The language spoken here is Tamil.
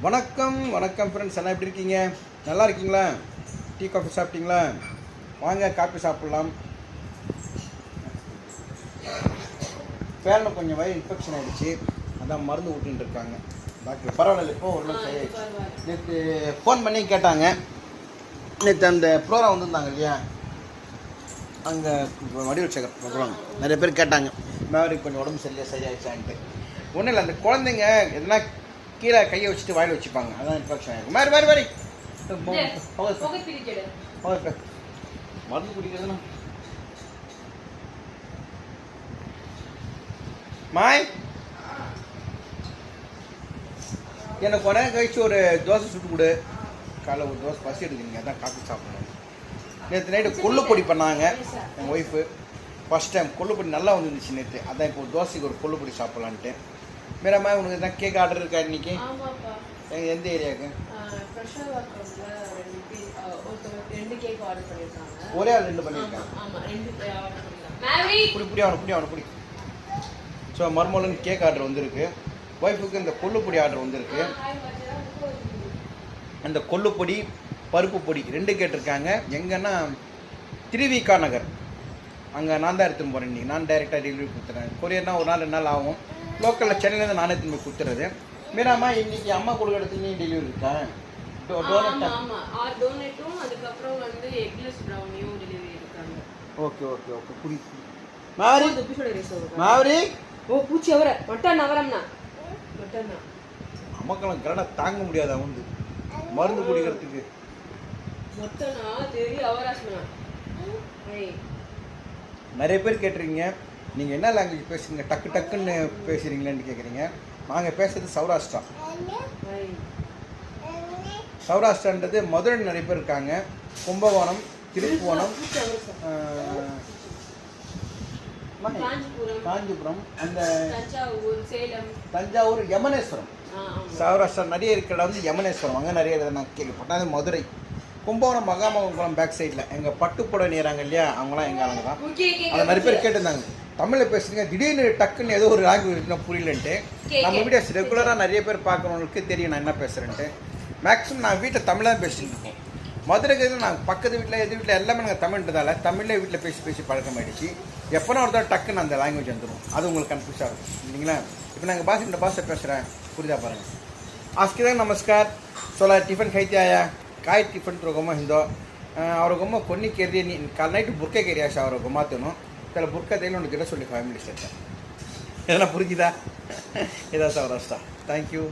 வணக்கம் வணக்கம் ஃப்ரெண்ட்ஸ், எல்லாம் எப்படி இருக்கீங்க? நல்லா இருக்கீங்களா? டீ காஃபி சாப்பிட்டீங்களா? வாங்க காஃபி சாப்பிட்லாம். பேரில் கொஞ்சம் வயிறு இன்ஃபெக்ஷன் ஆகிடுச்சு, அதான் மருந்து ஊட்டின்னு இருக்காங்க டாக்டர். பரவாயில்ல, இப்போ ஒரு நாள் சரியாயிடுச்சு. நேற்று ஃபோன் பண்ணி கேட்டாங்க, நேற்று அந்த ப்ரோக்ராம் வந்திருந்தாங்க இல்லையா, அங்கே வடிவல் சேகர் சொல்லுவாங்க, நிறைய பேர் கேட்டாங்க மாதிரி கொஞ்சம் உடம்பு சரியாயிடுச்சான்ட்டு. ஒன்றும் இல்லை, அந்த குழந்தைங்க எதனா கீழே கையை வச்சுட்டு வாயில் வச்சுப்பாங்க, அதான் இன்ஃபெக்ஷன் ஆகிருக்கும். மாதிரி மருந்து குடிக்கிறதுனா மாய் எனக்கு உடனே கழிச்சு ஒரு தோசை சுட்டு கொடு. காலைல ஒரு தோசை பசி எடுக்குறீங்க, அதான் காஃபி சாப்பிடணும். நேற்று நைட்டு கொள்ளுப்பொடி பண்ணாங்க எங்கள் ஒய்ஃபு. ஃபஸ்ட் டைம் கொள்ளுப்பொடி நல்லா வந்துருந்துச்சு நேற்று, அதான் இப்போ ஒரு தோசைக்கு ஒரு கொள்ளுப்பொடி சாப்பிட்லான்ட்டு. மேரம்மா, உனக்கு தான் கேக் ஆர்டர் இருக்கா இன்னைக்கு? எந்த ஏரியாவுக்கு? ஒரே ஆள் 2 பண்ணியிருக்காங்க. புடி. ஸோ மர்மோலன்னு கேக் ஆர்டர் வந்திருக்கு. ஒய்ஃபுக்கு இந்த கொள்ளுப்பொடி ஆர்டர் வந்திருக்கு. அந்த கொள்ளுப்பொடி பருப்பு பொடி 2 கேட்டிருக்காங்க. எங்கன்னா திருவிகா நகர், அங்கே நான் தான் எடுத்துன்னு போகிறேன். இன்றைக்கி நான் டைரெக்டாக டெலிவரி கொடுத்துறேன். கொரியர்னால் ஒரு நாள் 2 நாள் ஆகும். லோக்கலில் சென்னையிலேருந்து நானே திரும்பி கொடுத்துறது. மீராமா, இன்னைக்கு அம்மா கொடுக்கறதுக்கு நீ டெலிவரி இருக்கா? ஓகே. புரி மாவரி பூச்சி அவரை மட்டன் அவரம்னா அம்மாக்கெல்லாம் கரெக்டாக தாங்க முடியாது. அவங்க மருந்து குடிக்கிறதுக்கு நிறைய பேர் கேட்டிருக்கீங்க, நீங்கள் என்ன லாங்குவேஜ் பேசுறீங்க, டக்குன்னு பேசுகிறீங்களேன்னு கேட்குறீங்க. நாங்கள் பேசுகிறது சௌராஷ்டிரா. சௌராஷ்டிரான்றது மதுரை நிறைய பேர் இருக்காங்க, கும்பகோணம், திருப்புவனம், காஞ்சிபுரம், அந்த தஞ்சாவூர், யமனேஸ்வரம். சௌராஷ்டிரா நிறைய இருக்கிற வந்து யமனேஸ்வரம், அங்கே நிறைய நான் கேள்விப்பட்டேன். அது மதுரை, கும்பகோணம், மகாமகுளம் பேக் சைடில் எங்கள் பட்டுப்புடவை நேராங்க இல்லையா, அவங்களாம் எங்கள் ஆளுங்க தான். அதை நிறைய பேர் கேட்டிருந்தாங்க, தமிழில் பேசுகிறீங்க, திடீர்னு டக்குன்னு ஏதோ ஒரு லாங்குவேஜ் இருக்குன்னா புரியலன்ட்டு. நம்ம வீடியோஸ் ரெகுலராக நிறைய பேர் பார்க்குறவங்களுக்கு தெரியும் நான் என்ன பேசுகிறேன்ட்டு. மேக்ஸிமம் நான் வீட்டில் தமிழ் தான் பேசிட்டு இருக்கோம். மதுரைக்கு நாங்கள் பக்கத்து வீட்டில் எது வீட்டில் எல்லாமே நாங்கள் தமிழ்ன்றதால தமிழ்லேயே வீட்டில் பேசி பழக்கமாயிடுச்சு. எப்போனா ஒருத்தர் டக்குன்னு அந்த லாங்குவேஜ் வந்துடும், அது உங்களுக்கு கன்ஃபியூஸாக இருக்கும் இல்லைங்களா? இப்போ நாங்கள் இந்த பாஷை பேசுகிறேன், புரியுதா பாருங்கள். ஆஸ்கிதா நமஸ்கார் सोला टिफिन खाइते आया काय टिफिन तो गोमा हिंदो और गोमा कोनी केरी नी काल नाइट बुर्के केरी आशा और गोमातेनो तला बुर्का तेल उन गिಡ सोली फैमिली सेट एदना पुरिजिदा इदा सौराष्ट्र. Thank you.